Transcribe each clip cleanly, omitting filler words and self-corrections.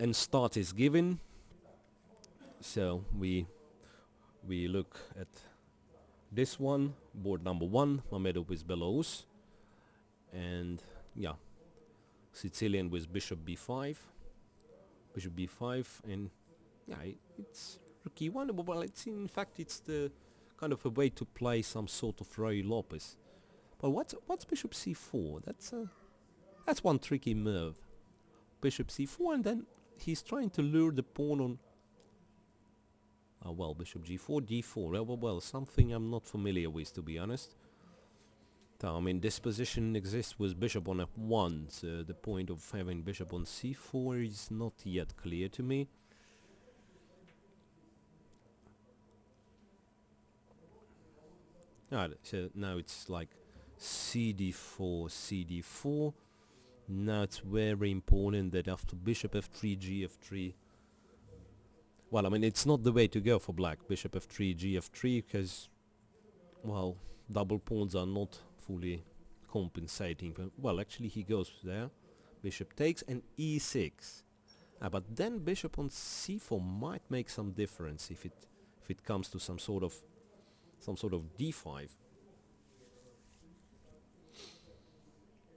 and start is given. So we look at this one, board number 1, Mamedov with Belous, and yeah, Sicilian with bishop b5, and yeah, it's rookie one. Well, it's in fact it's the kind of a way to play some sort of Roy Lopez. But what's bishop c4? That's one tricky move. Bishop c4, and then he's trying to lure the pawn on. Well, bishop g4, d4. Well, something I'm not familiar with, to be honest. So, I mean, this position exists with bishop on f1, so the point of having bishop on c4 is not yet clear to me. Alright, so now it's like cd4, cd4. Now it's very important that after bishop f3, gf3. Well, I mean, it's not the way to go for black. Bishop f3, gf3, because, well, double pawns are not fully compensating. But, well, actually he goes there. Bishop takes and e6. But then bishop on c4 might make some difference if it comes to some sort of d5.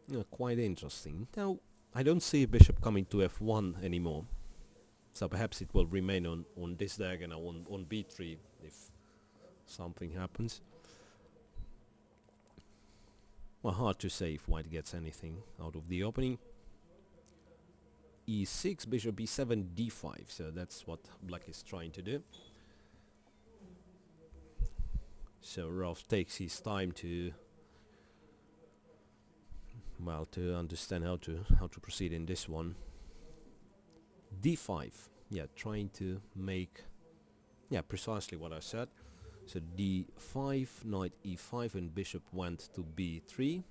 Yeah, quite interesting. Now, I don't see bishop coming to f1 anymore. So perhaps it will remain on this diagonal on b3 if something happens. Well, hard to say if white gets anything out of the opening. e6, bishop e7, d5. So that's what black is trying to do. So Rauf takes his time to understand how to proceed in this one. d5, yeah, trying to make, yeah, precisely what I said. So d5, knight e5, and bishop went to b3.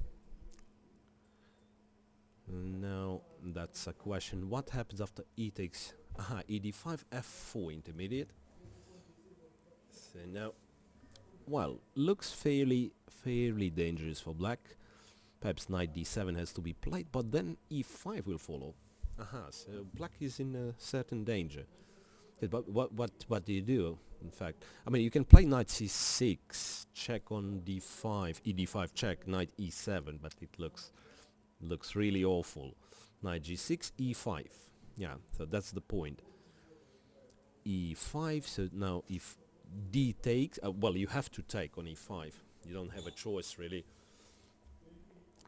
Now that's a question. What happens after e takes? ed5, f4 intermediate. So now, well, looks fairly dangerous for black. Perhaps knight d7 has to be played, but then e5 will follow. So black is in a certain danger. But what do you do? In fact, I mean, you can play knight c6, check on d5, ed5 check, knight e7, but it looks really awful. Knight g6, e5. Yeah, so that's the point. e5. So now if d takes, well, you have to take on e5. You don't have a choice really.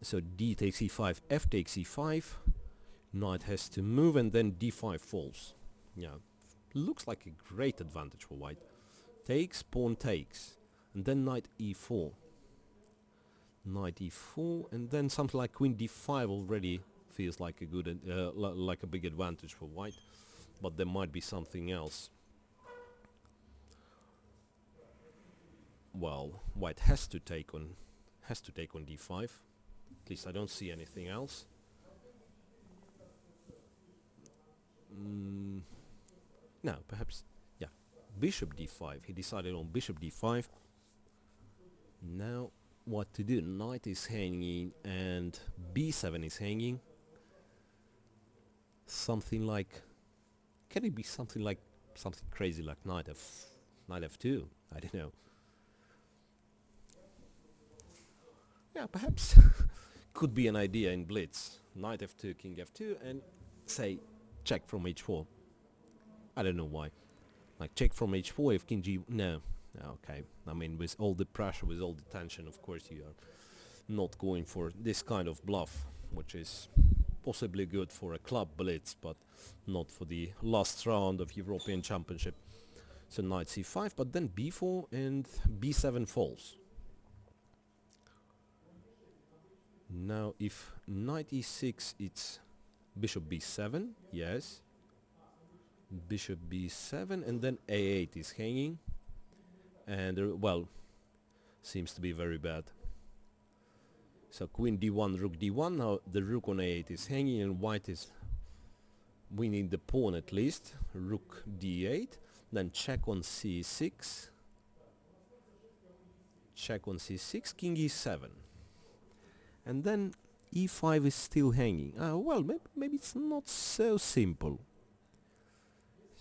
So d takes e5, f takes e5. Knight has to move, and then d5 falls. Yeah, looks like a great advantage for white. Takes, pawn takes, and then knight e4. Knight e4, and then something like queen d5 already feels like a good, like a big advantage for white. But there might be something else. Well, white has to take on d5. At least I don't see anything else. No, perhaps, yeah, bishop d5. He decided on bishop d5. Now, what to do? Knight is hanging and b7 is hanging. Something like, can it be something crazy like knight f2? I don't know. Yeah, perhaps could be an idea in Blitz. Knight f2, king f2, and say check from h4. I don't know why. Like check from h4 if king g... No. Okay. I mean, with all the pressure, with all the tension, of course you are not going for this kind of bluff, which is possibly good for a club Blitz, but not for the last round of European Championship. So knight c5, but then b4 and b7 falls. Now if knight e6, it's bishop b7, yes. Bishop b7, and then a8 is hanging. And, well, seems to be very bad. So queen d1, rook d1, now the rook on a8 is hanging, and white is winning the pawn at least. Rook d8, then check on c6. Check on c6, king e7. And then e5 is still hanging. Well, maybe it's not so simple.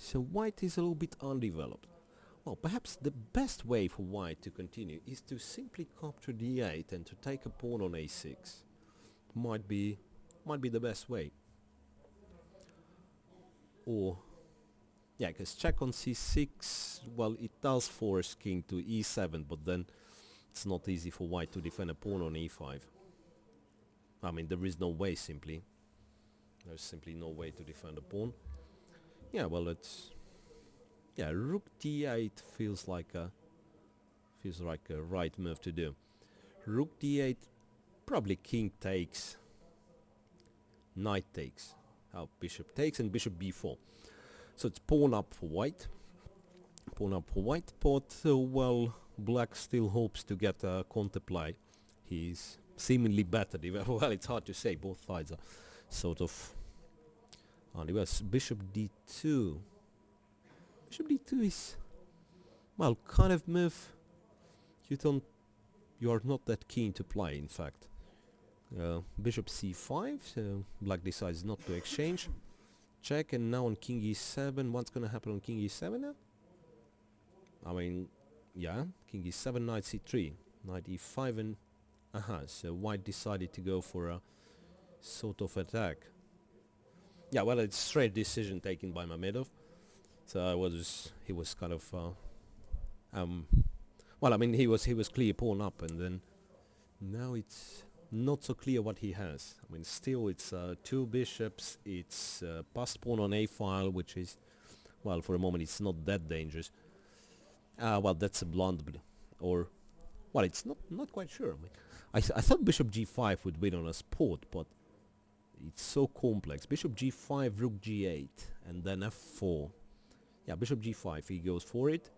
So white is a little bit undeveloped. Well, perhaps the best way for white to continue is to simply capture d8 and to take a pawn on a6. Might be the best way. Or, yeah, because check on c6, well, it does force king to e7, but then it's not easy for white to defend a pawn on e5. I mean, there is no way, simply. There's simply no way to defend a pawn. Yeah, well, it's... yeah, rook d8 feels like a right move to do. Rook d8, probably king takes, knight takes. Bishop takes and bishop b4. So it's pawn up for white. Pawn up for white, but well, black still hopes to get a counterplay. He's seemingly better. Well, it's hard to say. Both sides are sort of on the west. Bishop d2. Bishop d2 is, well, kind of move you are not that keen to play, in fact. Bishop c5, so black decides not to exchange. Check, and now on king e7, what's gonna happen on king e7 now? I mean, yeah, king e7, knight c3, knight e5, and so white decided to go for a sort of attack. Yeah, well, it's straight decision taken by Mamedov. So he was kind of well, I mean, he was clear pawn up, and then now it's not so clear what he has. I mean, still it's two bishops, it's passed pawn on a file, which is, well, for a moment it's not that dangerous. Well, that's a blunder, or, well, it's not quite sure. I mean, I thought bishop g5 would win on a spot, but it's so complex. Bishop g5, rook g8, and then f4. Yeah, bishop g5, he goes for it.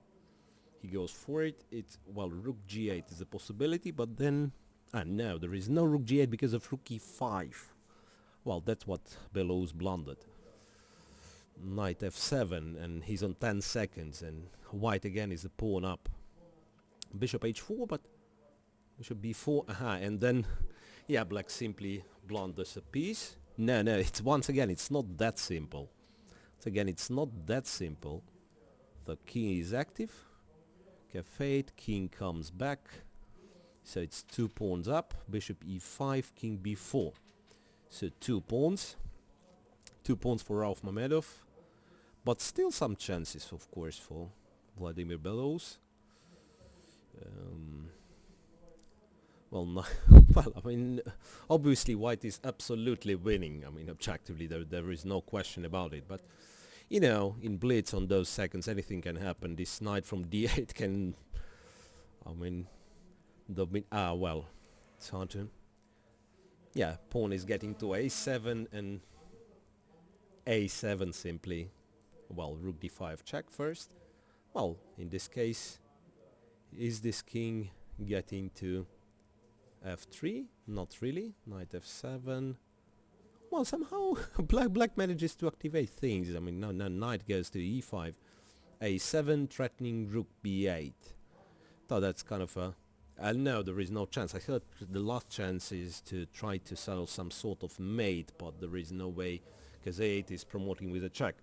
It's, well, rook g8 is a possibility, but then, no, there is no rook g8 because of rook e5. Well, that's what Belous blundered. Knight f7, and he's on 10 seconds, and white again is a pawn up. Bishop h4, but bishop b4, and then, yeah, black simply blunders a piece. No, it's once again, it's not that simple. It's not that simple. The king is active. F8, king comes back. So it's 2 pawns up. Bishop e5, king b4. So 2 pawns. 2 pawns for Rauf Mamedov. But still some chances, of course, for Vladimir Belous. Well, no well, I mean, obviously white is absolutely winning. I mean, objectively, there is no question about it. But, you know, in Blitz on those seconds, anything can happen. This knight from d8 can, I mean, well, it's hard to... yeah, pawn is getting to a7 and a7 simply. Well, rook d5 check first. Well, in this case, is this king getting to f3? Not really. Knight f7. Well, somehow black manages to activate things. I mean, now knight goes to e5. a7 threatening rook b8. So that's kind of a... no, there is no chance. I thought the last chance is to try to settle some sort of mate, but there is no way, because a8 is promoting with a check.